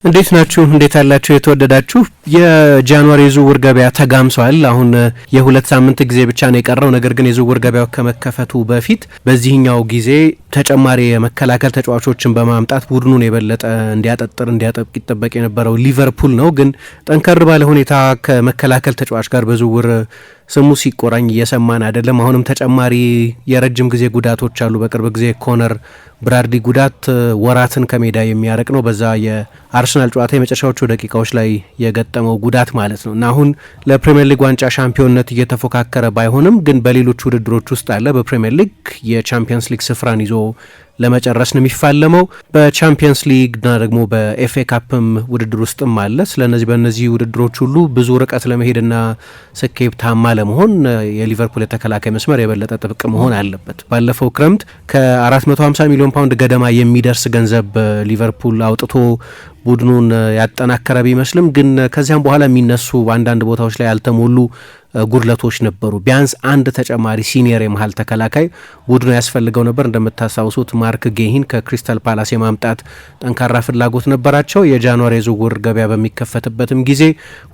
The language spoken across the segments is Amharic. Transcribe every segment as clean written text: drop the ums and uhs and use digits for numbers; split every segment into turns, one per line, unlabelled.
እንዴት ናችሁ? እንዴት አላችሁ? የተወደዳችሁ የጃንዋሪ ዝውውር ገበያ ተጋምሷል። አሁን የሁለት ሳምንት ጊዜ ብቻ ነው የቀረው። ነገር ግን የዝውውር ገበያው ከመከፈቱ በፊት በዚህኛው ጊዜ ተጨማሪ የመከላከል ተጫዋቾችን በማምጣት ቡድኑን የበለጠ እንዲያጠብቅ ይጠበቅ የነበረው ሊቨርፑል ነው። ግን ጠንከር ባለ ሁኔታ ከመከላከል ተጫዋች ጋር በዝውውር ስሙ ሲቆራኝ እየሰማን አይደለም። አሁንም ተጨማሪ የረጅም ጊዜ ጉዳቶች አሉ። በቅርብ ጊዜ ኮነር ብራድሊ ጉዳት ወራትን ከሜዳ የሚያረቅ ነው። በዛ የአርሰናል ጨዋታ የመጨረሻዎቹ ደቂቃዎች ላይ የገጠመው ጉዳት ማለት ነው እና አሁን ለፕሪምየር ሊግ ዋንጫ ሻምፒዮንነት እየተፎካከረ ባይሆንም ግን በሌሎች ውድድሮች ውስጥ አለ። በፕሪምየር ሊግ የቻምፒየንስ ሊግ ስፍራን ይዞ ለመጨረስ ነው የሚፋለመው። በቻምፒየንስ ሊግና ደግሞ በኤፍኤ ካፕም ውድድር ውስጥም አለ። ስለነዚህ በእነዚህ ውድድሮች ሁሉ ብዙ ርቀት ለመሄድና ስኬታማ ለመሆን የሊቨርፑል የተከላካይ መስመር የበለጠ ጥብቅ መሆን አለበት። ባለፈው ክረምት ከ450 ሚሊዮን ፓውንድ ገደማ የሚደርስ ገንዘብ ሊቨርፑል አውጥቶ ቡድኑን ያጠናከረ ቢመስልም ግን ከዚያም በኋላ የሚነሱ አንዳንድ ቦታዎች ላይ ያልተሞሉ ጉድለቶች ነበሩ። ቢያንስ አንድ ተጨማሪ ሲኒየር የመሀል ተከላካይ ቡድኑ ያስፈልገው ነበር። እንደምታስታውሱት ማርክ ጌሂን ከክሪስታል ፓላስ የማምጣት ጠንካራ ፍላጎት ነበራቸው። የጃንዋሪ የዝውውር ገበያ በሚከፈትበትም ጊዜ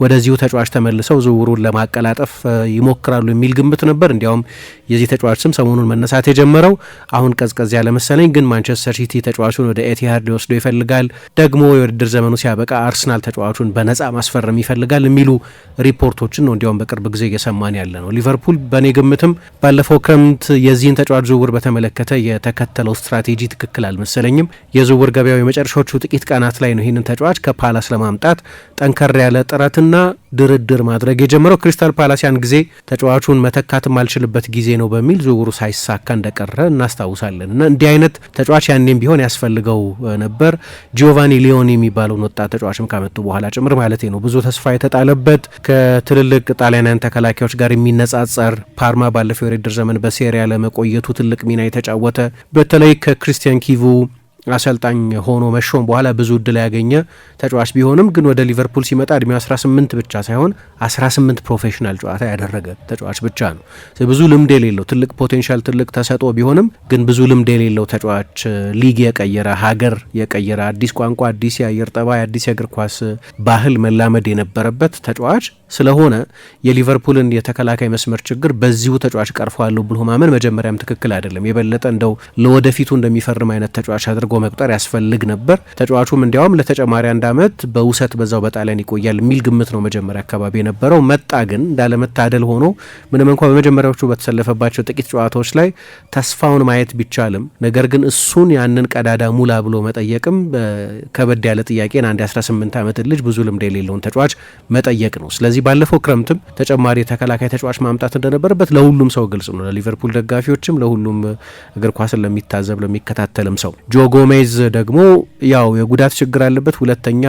ወደዚሁ ተጫዋች ተመልሰው ዝውውሩን ለማቀላጠፍ ይሞክራሉ የሚል ግምት ነበር። እንዲያውም የዚህ ተጫዋች ስም ሰሞኑን መነሳት የጀመረው አሁን ቀዝቀዝ ያለ መሰለኝ። ግን ማንቸስተር ሲቲ ተጫዋቹን ወደ ኤቲሃድ ሊወስዶ ይፈልጋል። ደግሞ የውድድር ዘመኑ ሲያበቃ አርሰናል ተጫዋቹን በነጻ ማስፈረም ይፈልጋል የሚሉ ሪፖርቶችን ነው እንዲያውም በቅርብ ጊዜ እየሰማን ያለ ነው። ሊቨርፑል በእኔ ግምትም ባለፈው ክረምት የዚህን ተጫዋች ዝውውር በተመለከተ የተከተለው ስትራቴጂ ትክክል አልመሰለኝም። የዝውውር ገበያው የመጨረሻዎቹ ጥቂት ቀናት ላይ ነው ይህንን ተጫዋች ከፓላስ ለማምጣት ጠንከር ያለ ጥረትና ድርድር ማድረግ የጀመረው። ክሪስታል ፓላስ ያን ጊዜ ተጫዋቹን መተካት የማልችልበት ጊዜ ነው በሚል ዝውውሩ ሳይሳካ እንደቀረ እናስታውሳለን እና እንዲህ አይነት ተጫዋች ያኔም ቢሆን ያስፈልገው ነበር። ጂዮቫኒ ሊዮኒ የሚባለውን ወጣት ተጫዋችም ካመጡ በኋላ ጭምር ማለት ነው። ብዙ ተስፋ የተጣለበት ከትልልቅ ጣሊያናውያን ተከላካዮች ጋር የሚነጻጸር ፓርማ ባለፈው የውድድር ዘመን በሴሪያ ለመቆየቱ ትልቅ ሚና የተጫወተ በተለይ ከክሪስቲያን ኪቩ አሰልጣኝ ሆኖ መሾም በኋላ ብዙ እድል ያገኘ ተጫዋች ቢሆንም ግን ወደ ሊቨርፑል ሲመጣ እድሜው 18 ብቻ ሳይሆን 18 ፕሮፌሽናል ጨዋታ ያደረገ ተጫዋች ብቻ ነው። ብዙ ልምድ የሌለው ትልቅ ፖቴንሻል ትልቅ ተሰጥኦ ቢሆንም ግን ብዙ ልምድ የሌለው ተጫዋች፣ ሊግ የቀየረ ሀገር የቀየረ አዲስ ቋንቋ፣ አዲስ የአየር ጠባይ፣ አዲስ የእግር ኳስ ባህል መላመድ የነበረበት ተጫዋች ስለሆነ የሊቨርፑልን የተከላካይ መስመር ችግር በዚሁ ተጫዋች ቀርፈዋለሁ ብሎ ማመን መጀመሪያም ትክክል አይደለም። የበለጠ እንደው ለወደፊቱ እንደሚፈርም አይነት ተጫዋች አድርጎ መቁጠር ያስፈልግ ነበር። ተጫዋቹም እንዲያውም ለተጨማሪ 1 ዓመት በውሰት በዛው በጣሊያን ይቆያል የሚል ግምት ነው መጀመሪያ አካባቢ የነበረው። መጣ ግን እንዳለመታደል ሆኖ ምንም እንኳ በመጀመሪያዎቹ በተሰለፈባቸው ጥቂት ጨዋታዎች ላይ ተስፋውን ማየት ቢቻልም ነገር ግን እሱን ያንን ቀዳዳ ሙላ ብሎ መጠየቅም ከበድ ያለ ጥያቄን አንድ 18 ዓመት ልጅ ብዙ ልምድ የሌለውን ተጫዋች መጠየቅ ነው። ስለዚህ ባለፈው ክረምትም ተጨማሪ ተከላካይ ተጫዋች ማምጣት እንደነበረበት ለሁሉም ሰው ግልጽ ነው፣ ለሊቨርፑል ደጋፊዎችም፣ ለሁሉም እግር ኳስን ለሚታዘብ ለሚከታተልም ሰው። ጆ ጎሜዝ ደግሞ ያው የጉዳት ችግር አለበት። ሁለተኛ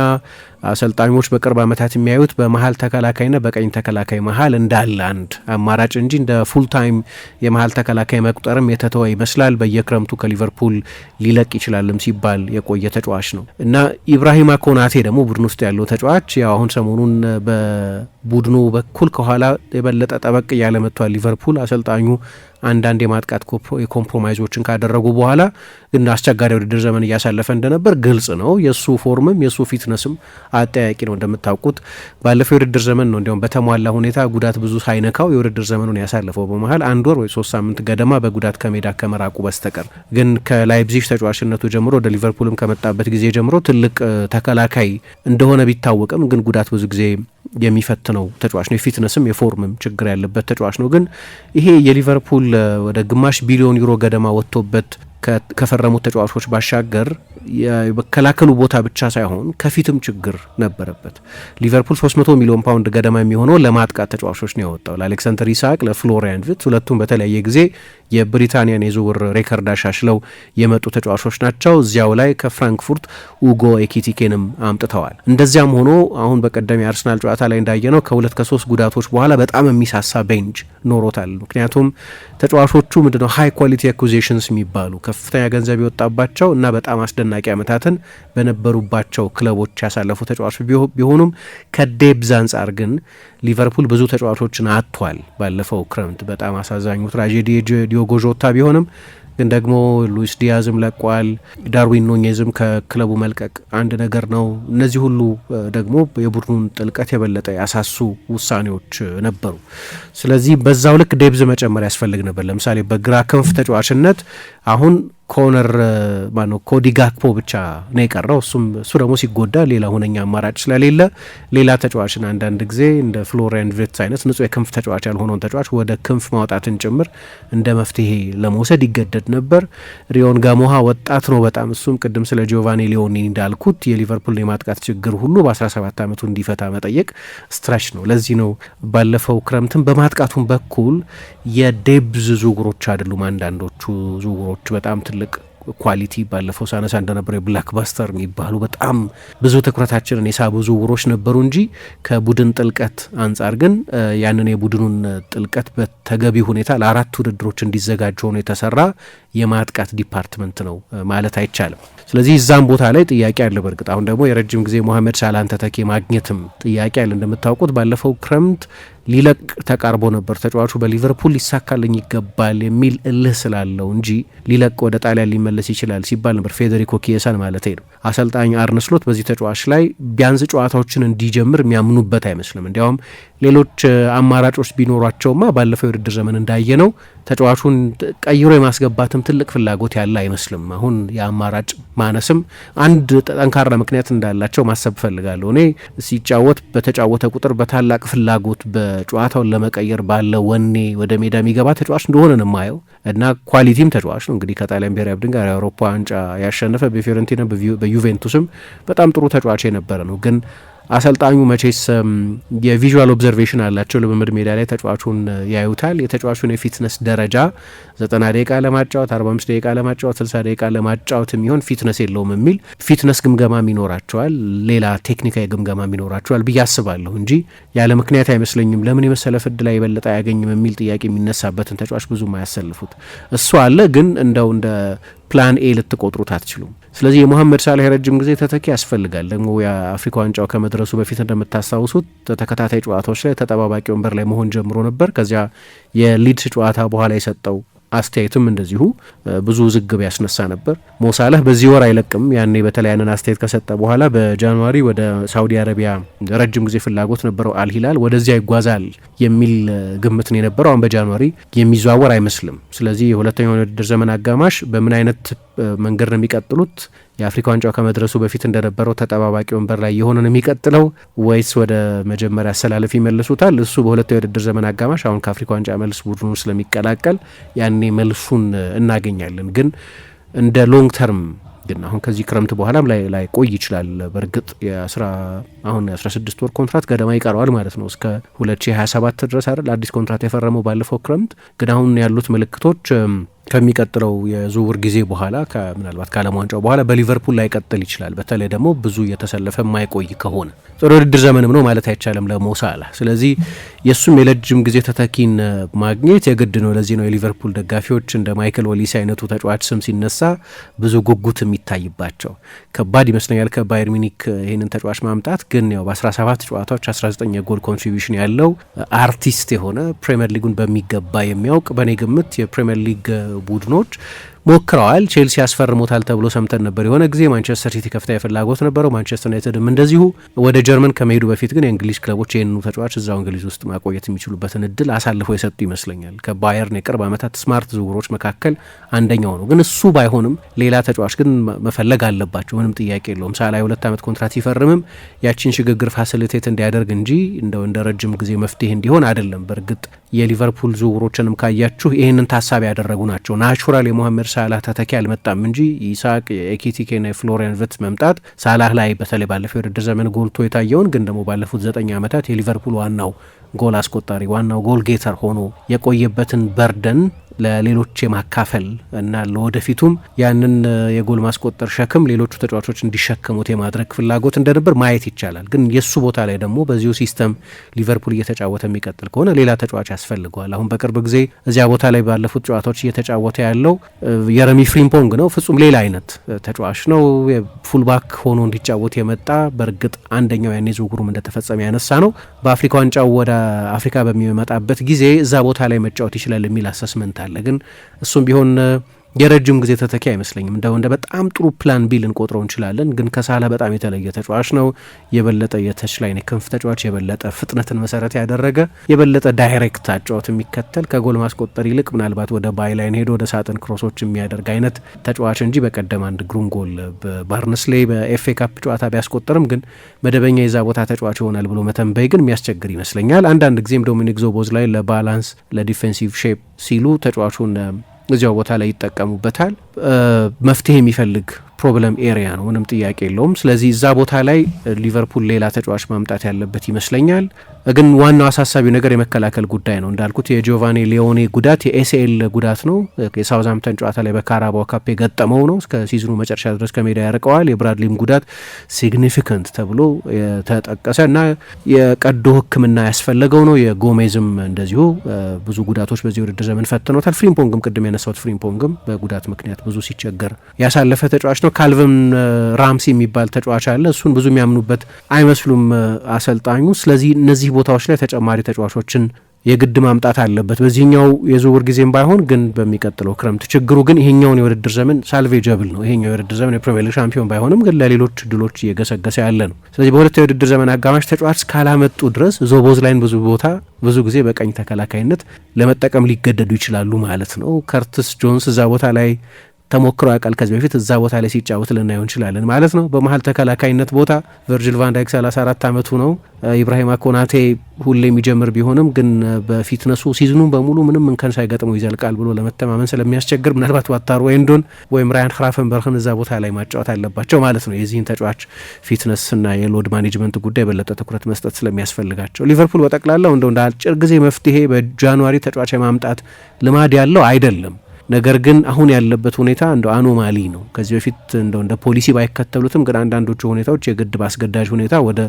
አሰልጣኞች በቅርብ ዓመታት የሚያዩት በመሀል ተከላካይና በቀኝ ተከላካይ መሀል እንዳለ አንድ አማራጭ እንጂ እንደ ፉል ታይም የመሀል ተከላካይ መቁጠርም የተተወ ይመስላል። በየክረምቱ ከሊቨርፑል ሊለቅ ይችላልም ሲባል የቆየ ተጫዋች ነው እና ኢብራሂማ ኮናቴ ደግሞ ቡድን ውስጥ ያለው ተጫዋች ያው አሁን ሰሞኑን በቡድኑ በኩል ከኋላ የበለጠ ጠበቅ እያለ መጥቷል። ሊቨርፑል አሰልጣኙ አንዳንድ የማጥቃት የኮምፕሮማይዞችን ካደረጉ በኋላ ግን አስቸጋሪ ውድድር ዘመን እያሳለፈ እንደነበር ግልጽ ነው። የእሱ ፎርምም የእሱ ፊትነስም አጠያቂ ነው። እንደምታውቁት ባለፈው የውድድር ዘመን ነው እንዲያውም በተሟላ ሁኔታ ጉዳት ብዙ ሳይነካው የውድድር ዘመኑን ያሳለፈው በመሀል 1 ወር ወይ 3 ሳምንት ገደማ በጉዳት ከሜዳ ከመራቁ በስተቀር ግን ከላይፕዚግ ተጫዋችነቱ ጀምሮ ወደ ሊቨርፑልም ከመጣበት ጊዜ ጀምሮ ትልቅ ተከላካይ እንደሆነ ቢታወቅም ግን ጉዳት ብዙ ጊዜ የሚፈትነው ተጫዋች ነው። የፊትነስም የፎርምም ችግር ያለበት ተጫዋች ነው። ግን ይሄ የሊቨርፑል ወደ ግማሽ ቢሊዮን ዩሮ ገደማ ወጥቶበት ከፈረሙት ተጫዋቾች ባሻገር የመከላከሉ ቦታ ብቻ ሳይሆን ከፊትም ችግር ነበረበት። ሊቨርፑል 300 ሚሊዮን ፓውንድ ገደማ የሚሆነው ለማጥቃት ተጫዋቾች ነው ያወጣው፣ ለአሌክሳንደር ኢሳቅ፣ ለፍሎሪያን ቪርትዝ። ሁለቱም በተለያየ ጊዜ የብሪታንያን የዝውውር ሬከርድ አሻሽለው የመጡ ተጫዋቾች ናቸው። እዚያው ላይ ከፍራንክፉርት ኡጎ ኤኪቲኬንም አምጥተዋል። እንደዚያም ሆኖ አሁን በቀደም የአርሰናል ጨዋታ ላይ እንዳየነው ከ2 ከ3 ጉዳቶች በኋላ በጣም የሚሳሳ ቤንች ኖሮታል። ምክንያቱም ተጫዋቾቹ ምንድነው ሃይ ኳሊቲ አኩዚሽንስ የሚባሉ ከፍተኛ ገንዘብ የወጣባቸው እና በጣም አስደናቂ ዓመታትን በነበሩባቸው ክለቦች ያሳለፉ ተጫዋቾች ቢሆኑም ከዴብዝ አንጻር ግን ሊቨርፑል ብዙ ተጫዋቾችን አጥቷል። ባለፈው ክረምት በጣም አሳዛኙ ትራጀዲ ዲዮጎ ጆታ ቢሆንም ግን ደግሞ ሉዊስ ዲያዝም ለቋል። ዳርዊን ኑኔዝም ከክለቡ መልቀቅ አንድ ነገር ነው። እነዚህ ሁሉ ደግሞ የቡድኑን ጥልቀት የበለጠ ያሳሱ ውሳኔዎች ነበሩ። ስለዚህ በዛው ልክ ዴብዝ መጨመር ያስፈልግ ነበር። ለምሳሌ በግራ ክንፍ ተጫዋችነት አሁን ኮነር ማነው ኮዲ ጋክፖ ብቻ ነው የቀረው። እሱ ደግሞ ሲጎዳ ሌላ ሁነኛ አማራጭ ስለሌለ ሌላ ተጫዋችን አንዳንድ ጊዜ እንደ ፍሎሪያን ቪርትዝ አይነት ንጹህ የክንፍ ተጫዋች ያልሆነውን ተጫዋች ወደ ክንፍ ማውጣትን ጭምር እንደ መፍትሄ ለመውሰድ ይገደድ ነበር። ሪዮን ጋሞሃ ወጣት ነው በጣም። እሱም ቅድም ስለ ጂዮቫኒ ሊዮኒ እንዳልኩት የሊቨርፑል የማጥቃት ችግር ሁሉ በ17 ዓመቱ እንዲፈታ መጠየቅ ስትራች ነው። ለዚህ ነው ባለፈው ክረምትም በማጥቃቱም በኩል የዴብዝ ዝውውሮች አይደሉም አንዳንዶቹ ዝውውሮች በጣም ትልቅ ኳሊቲ ባለፈው ሳነሳ እንደነበረ የብላክባስተር የሚባሉ በጣም ብዙ ትኩረታችንን የሳቡ ዝውውሮች ነበሩ እንጂ ከቡድን ጥልቀት አንጻር ግን ያንን የቡድኑን ጥልቀት በተገቢ ሁኔታ ለአራት ውድድሮች እንዲዘጋጅ ሆኖ የተሰራ የማጥቃት ዲፓርትመንት ነው ማለት አይቻልም። ስለዚህ እዛም ቦታ ላይ ጥያቄ አለ። በእርግጥ አሁን ደግሞ የረጅም ጊዜ ሞሐመድ ሳላህን ተተኪ ማግኘትም ጥያቄ አለ። እንደምታውቁት ባለፈው ክረምት ሊለቅ ተቃርቦ ነበር። ተጫዋቹ በሊቨርፑል ሊሳካልኝ ይገባል የሚል እልህ ስላለው እንጂ ሊለቅ ወደ ጣሊያን ሊመለስ ይችላል ሲባል ነበር። ፌዴሪኮ ኪየሳን ማለት ነው። አሰልጣኝ አርነ ስሎት በዚህ ተጫዋች ላይ ቢያንስ ጨዋታዎችን እንዲጀምር የሚያምኑበት አይመስልም። እንዲያውም ሌሎች አማራጮች ቢኖሯቸውማ ባለፈው የውድድር ዘመን እንዳየነው ተጫዋቹን ቀይሮ የማስገባትም ትልቅ ፍላጎት ያለ አይመስልም። አሁን የአማራጭ ማነስም አንድ ጠንካራ ምክንያት እንዳላቸው ማሰብ ፈልጋለሁ። እኔ ሲጫወት በተጫወተ ቁጥር በታላቅ ፍላጎት በጨዋታውን ለመቀየር ባለ ወኔ ወደ ሜዳ የሚገባ ተጫዋች እንደሆነ ነው የማየው እና ኳሊቲም ተጫዋች ነው። እንግዲህ ከጣሊያን ብሔራዊ ቡድን ጋር የአውሮፓ ዋንጫ ያሸነፈ በፊዮረንቲና በዩቬንቱስም በጣም ጥሩ ተጫዋች የነበረ ነው። ግን አሰልጣኙ መቼስ የቪዥዋል ኦብዘርቬሽን አላቸው። ልምምድ ሜዳ ላይ ተጫዋቹን ያዩታል። የተጫዋቹን የፊትነስ ደረጃ 90 ደቂቃ ለማጫወት 45 ደቂቃ ለማጫወት 60 ደቂቃ ለማጫወት የሚሆን ፊትነስ የለውም የሚል ፊትነስ ግምገማም ይኖራቸዋል፣ ሌላ ቴክኒካዊ ግምገማም ይኖራቸዋል ብዬ አስባለሁ እንጂ ያለ ምክንያት አይመስለኝም። ለምን የመሰለፍ ዕድል የበለጠ አያገኝም የሚል ጥያቄ የሚነሳበትን ተጫዋች ብዙም አያሰልፉት። እሱ አለ ግን እንደው እንደ ፕላን ኤ ልትቆጥሩት አትችሉም። ስለዚህ የሞሐመድ ሳላህ ረጅም ጊዜ ተተኪ ያስፈልጋል። ደግሞ የአፍሪካ ዋንጫው ከመድረሱ በፊት እንደምታስታውሱት ተከታታይ ጨዋታዎች ላይ ተጠባባቂ ወንበር ላይ መሆን ጀምሮ ነበር። ከዚያ የሊድስ ጨዋታ በኋላ የሰጠው አስተያየትም እንደዚሁ ብዙ ውዝግብ ያስነሳ ነበር። ሞሳላህ በዚህ ወር አይለቅም። ያኔ በተለይ ያንን አስተያየት ከሰጠ በኋላ በጃንዋሪ ወደ ሳውዲ አረቢያ ረጅም ጊዜ ፍላጎት ነበረው አልሂላል፣ ወደዚያ ይጓዛል የሚል ግምት ነው የነበረው። አሁን በጃንዋሪ የሚዘዋወር አይመስልም። ስለዚህ የሁለተኛው የውድድር ዘመን አጋማሽ በምን አይነት መንገድ ነው የሚቀጥሉት? የአፍሪካ ዋንጫው ከመድረሱ በፊት እንደነበረው ተጠባባቂ ወንበር ላይ የሆነ ነው የሚቀጥለው ወይስ ወደ መጀመሪያ አሰላለፍ ይመልሱታል? እሱ በሁለተኛው የውድድር ዘመን አጋማሽ አሁን ከአፍሪካ ዋንጫ መልስ ቡድኑ ስለሚቀላቀል ያኔ መልሱን እናገኛለን። ግን እንደ ሎንግ ተርም ግን አሁን ከዚህ ክረምት በኋላም ላይ ቆይ ይችላል። በእርግጥ አሁን 16 ወር ኮንትራት ገደማ ይቀረዋል ማለት ነው። እስከ 2027 ድረስ አይደል አዲስ ኮንትራት የፈረመው ባለፈው ክረምት። ግን አሁን ያሉት ምልክቶች ከሚቀጥለው የዝውውር ጊዜ በኋላ ምናልባት ከዓለም ዋንጫው በኋላ በሊቨርፑል ላይ ቀጥል ይችላል። በተለይ ደግሞ ብዙ እየተሰለፈ የማይቆይ ከሆነ ጥሩ ውድድር ዘመንም ነው ማለት አይቻልም ለሞሳላህ። ስለዚህ የእሱም የረጅም ጊዜ ተተኪን ማግኘት የግድ ነው። ለዚህ ነው የሊቨርፑል ደጋፊዎች እንደ ማይክል ኦሊሴ አይነቱ ተጫዋች ስም ሲነሳ ብዙ ጉጉት የሚታይባቸው። ከባድ ይመስለኛል ከባየር ሚኒክ ይህንን ተጫዋች ማምጣት። ግን ያው በ17 ጨዋታዎች 19 የጎል ኮንትሪቢሽን ያለው አርቲስት የሆነ ፕሪሚየር ሊጉን በሚገባ የሚያውቅ በእኔ ግምት የፕሪሚየር ሊግ ቡድኖች ሞክረዋል። ቼልሲ ያስፈርሞታል ተብሎ ሰምተን ነበር የሆነ ጊዜ። ማንቸስተር ሲቲ ከፍተኛ ፍላጎት ነበረው። ማንቸስተር ዩናይትድም እንደዚሁ። ወደ ጀርመን ከመሄዱ በፊት ግን የእንግሊዝ ክለቦች ይህንኑ ተጫዋች እዛው እንግሊዝ ውስጥ ማቆየት የሚችሉበትን እድል አሳልፈው የሰጡ ይመስለኛል። ከባየርን የቅርብ ዓመታት ስማርት ዝውውሮች መካከል አንደኛው ነው። ግን እሱ ባይሆንም ሌላ ተጫዋች ግን መፈለግ አለባቸው፣ ምንም ጥያቄ የለውም። ሳላ የ2 ዓመት ኮንትራት ሲፈርምም ያቺን ሽግግር ፋሲሊቴት እንዲያደርግ እንጂ እንደ ረጅም ጊዜ መፍትሄ እንዲሆን አይደለም። በእርግጥ የሊቨርፑል ዝውውሮችንም ካያችሁ ይህንን ታሳቢ ያደረጉ ናቸው። ናቹራል የሞሐመድ ሳላህ ተተኪ አልመጣም እንጂ ኢሳቅ፣ የኤኪቲኬና የፍሎሪያን ቪርትዝ መምጣት ሳላህ ላይ በተለይ ባለፈው የውድድር ዘመን ጎልቶ የታየውን ግን ደግሞ ባለፉት 9 ዓመታት የሊቨርፑል ዋናው ጎል አስቆጣሪ ዋናው ጎል ጌተር ሆኖ የቆየበትን በርደን ለሌሎች የማካፈል እና ለወደፊቱም ያንን የጎል ማስቆጠር ሸክም ሌሎቹ ተጫዋቾች እንዲሸከሙት የማድረግ ፍላጎት እንደነበር ማየት ይቻላል። ግን የሱ ቦታ ላይ ደግሞ በዚሁ ሲስተም ሊቨርፑል እየተጫወተ የሚቀጥል ከሆነ ሌላ ተጫዋች ያስፈልገዋል። አሁን በቅርብ ጊዜ እዚያ ቦታ ላይ ባለፉት ጨዋታዎች እየተጫወተ ያለው የረሚ ፍሪምፖንግ ነው። ፍጹም ሌላ አይነት ተጫዋች ነው። ፉልባክ ሆኖ እንዲጫወት የመጣ በእርግጥ አንደኛው ያኔ ዝውውሩም እንደተፈጸመ ያነሳ ነው። በአፍሪካ ዋንጫው ወደ አፍሪካ በሚመጣበት ጊዜ እዛ ቦታ ላይ መጫወት ይችላል የሚል አሰስመንት አለ። ግን እሱም ቢሆን የረጅም ጊዜ ተተኪ አይመስለኝም። እንደ በጣም ጥሩ ፕላን ቢ ልንቆጥረው እንችላለን፣ ግን ከሳላ በጣም የተለየ ተጫዋች ነው። የበለጠ የተች ላይ ክንፍ ተጫዋች፣ የበለጠ ፍጥነትን መሰረት ያደረገ፣ የበለጠ ዳይሬክት አጫወት የሚከተል ከጎል ማስቆጠር ይልቅ ምናልባት ወደ ባይላይን ሄዶ ወደ ሳጥን ክሮሶች የሚያደርግ አይነት ተጫዋች እንጂ በቀደም አንድ ግሩም ጎል በባርንስሌ በኤፍኤ ካፕ ጨዋታ ቢያስቆጠርም ግን መደበኛ የዛ ቦታ ተጫዋች ይሆናል ብሎ መተንበይ ግን የሚያስቸግር ይመስለኛል። አንዳንድ ጊዜም ዶሚኒክ ዞቦዝላይ ለባላንስ ለዲፌንሲቭ ሼፕ ሲሉ ተጫዋቹን እዚያው ቦታ ላይ ይጠቀሙበታል። መፍትሄ የሚፈልግ ፕሮብለም ኤሪያ ነው፣ ምንም ጥያቄ የለውም። ስለዚህ እዛ ቦታ ላይ ሊቨርፑል ሌላ ተጫዋች ማምጣት ያለበት ይመስለኛል። ግን ዋናው አሳሳቢው ነገር የመከላከል ጉዳይ ነው። እንዳልኩት የጂዮቫኒ ሊዮኔ ጉዳት የኤሲኤል ጉዳት ነው። የሳውዝሃምፕተን ጨዋታ ላይ በካራባው ካፕ የገጠመው ነው። እስከ ሲዝኑ መጨረሻ ድረስ ከሜዳ ያርቀዋል። የብራድሊም ጉዳት ሲግኒፊካንት ተብሎ የተጠቀሰ እና የቀዶ ሕክምና ያስፈለገው ነው። የጎሜዝም እንደዚሁ ብዙ ጉዳቶች በዚህ ውድድር ዘመን ፈትኖታል። ፍሪምፖንግም ቅድም ያነሳሁት ፍሪምፖንግም በጉዳት ምክንያት ብዙ ሲቸገር ያሳለፈ ተጫዋች ነው። ካልቪን ራምሲ የሚባል ተጫዋች አለ። እሱን ብዙ የሚያምኑበት አይመስሉም አሰልጣኙ። ስለዚህ እነዚህ ቦታዎች ላይ ተጨማሪ ተጫዋቾችን የግድ ማምጣት አለበት። በዚህኛው የዝውውር ጊዜም ባይሆን ግን በሚቀጥለው ክረምት። ችግሩ ግን ይሄኛውን የውድድር ዘመን ሳልቬጀብል ነው። ይሄኛው የውድድር ዘመን የፕሪሚየር ሊግ ሻምፒዮን ባይሆንም ግን ለሌሎች ድሎች እየገሰገሰ ያለ ነው። ስለዚህ በሁለቱ የውድድር ዘመን አጋማሽ ተጫዋች ካላመጡ ድረስ ዞቦዝላይን ብዙ ጊዜ በቀኝ ተከላካይነት ለመጠቀም ሊገደዱ ይችላሉ ማለት ነው። ከርትስ ጆንስ እዛ ቦታ ላይ ተሞክሮ ያውቃል። ከዚህ በፊት እዛ ቦታ ላይ ሲጫወት ልናየው እንችላለን ማለት ነው። በመሀል ተከላካይነት ቦታ ቨርጂል ቫንዳይክ 34 ዓመቱ ነው። ኢብራሂማ ኮናቴ ሁሌ የሚጀምር ቢሆንም ግን በፊትነሱ ሲዝኑን በሙሉ ምንም እንከን ሳይገጥመው ይዘልቃል ብሎ ለመተማመን ስለሚያስቸግር ምናልባት ዋታሩ ኤንዶን ወይም ራያን ክራፈንበርግን እዛ ቦታ ላይ ማጫወት አለባቸው ማለት ነው። የዚህን ተጫዋች ፊትነስና የሎድ ማኔጅመንት ጉዳይ የበለጠ ትኩረት መስጠት ስለሚያስፈልጋቸው ሊቨርፑል በጠቅላላው እንደ አጭር ጊዜ መፍትሄ በጃንዋሪ ተጫዋች የማምጣት ልማድ ያለው አይደለም። ነገር ግን አሁን ያለበት ሁኔታ እንደ አኖማሊ ነው። ከዚህ በፊት እንደ ፖሊሲ ባይከተሉትም ግን አንዳንዶቹ ሁኔታዎች የግድ በአስገዳጅ ሁኔታ ወደ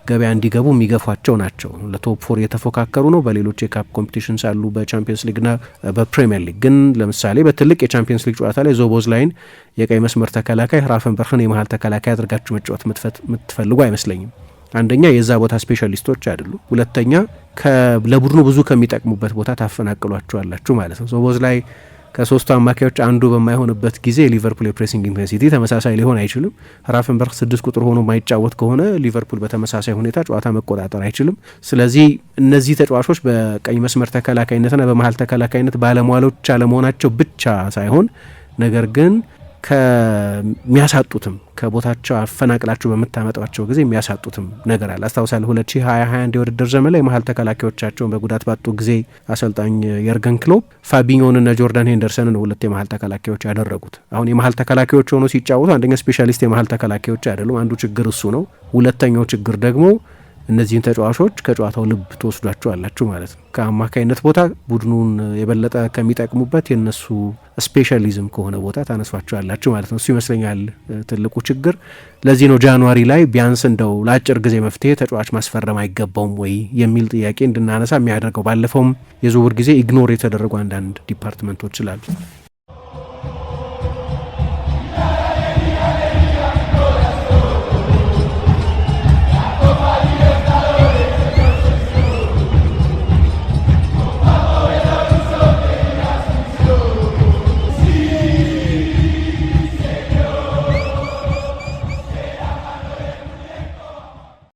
ገበያ እንዲገቡ የሚገፏቸው ናቸው። ለቶፕ ፎር እየተፎካከሩ ነው። በሌሎች የካፕ ኮምፒቲሽንስ አሉ፣ በቻምፒየንስ ሊግና በፕሪሚየር ሊግ። ግን ለምሳሌ በትልቅ የቻምፒየንስ ሊግ ጨዋታ ላይ ዞቦዝላይን የቀይ መስመር ተከላካይ፣ ክራፈንበርግን የመሀል ተከላካይ አድርጋችሁ መጫወት የምትፈልጉ አይመስለኝም። አንደኛ የዛ ቦታ ስፔሻሊስቶች አይደሉ፣ ሁለተኛ ለቡድኑ ብዙ ከሚጠቅሙበት ቦታ ታፈናቅሏቸዋላችሁ ማለት ነው። ዞቦዝላይ ከሶስቱ አማካዮች አንዱ በማይሆንበት ጊዜ ሊቨርፑል የፕሬሲንግ ኢንቴንሲቲ ተመሳሳይ ሊሆን አይችልም። ክራፈንበርግ 6 ቁጥር ሆኖ ማይጫወት ከሆነ ሊቨርፑል በተመሳሳይ ሁኔታ ጨዋታ መቆጣጠር አይችልም። ስለዚህ እነዚህ ተጫዋቾች በቀኝ መስመር ተከላካይነትና በመሀል ተከላካይነት ባለሟሎች አለመሆናቸው ብቻ ሳይሆን ነገር ግን ከሚያሳጡትም ከቦታቸው አፈናቅላችሁ በምታመጧቸው ጊዜ የሚያሳጡትም ነገር አለ። አስታውሳለሁ 2021 የውድድር ዘመን ላይ መሀል ተከላካዮቻቸውን በጉዳት ባጡ ጊዜ አሰልጣኝ የርገን ክሎፕ ፋቢኞንና ጆርዳን ሄንደርሰንን ሁለት የመሀል ተከላካዮች ያደረጉት። አሁን የመሀል ተከላካዮች ሆኖ ሲጫወቱ አንደኛ ስፔሻሊስት የመሀል ተከላካዮች አይደሉም። አንዱ ችግር እሱ ነው። ሁለተኛው ችግር ደግሞ እነዚህን ተጫዋቾች ከጨዋታው ልብ ትወስዷቸው አላችሁ ማለት ነው። ከአማካይነት ቦታ ቡድኑን የበለጠ ከሚጠቅሙበት የነሱ ስፔሻሊዝም ከሆነ ቦታ ታነሷቸው አላችሁ ማለት ነው። እሱ ይመስለኛል ትልቁ ችግር። ለዚህ ነው ጃንዋሪ ላይ ቢያንስ እንደው ለአጭር ጊዜ መፍትሄ ተጫዋች ማስፈረም አይገባውም ወይ የሚል ጥያቄ እንድናነሳ የሚያደርገው። ባለፈውም የዝውውር ጊዜ ኢግኖር የተደረጉ አንዳንድ ዲፓርትመንቶች ስላሉ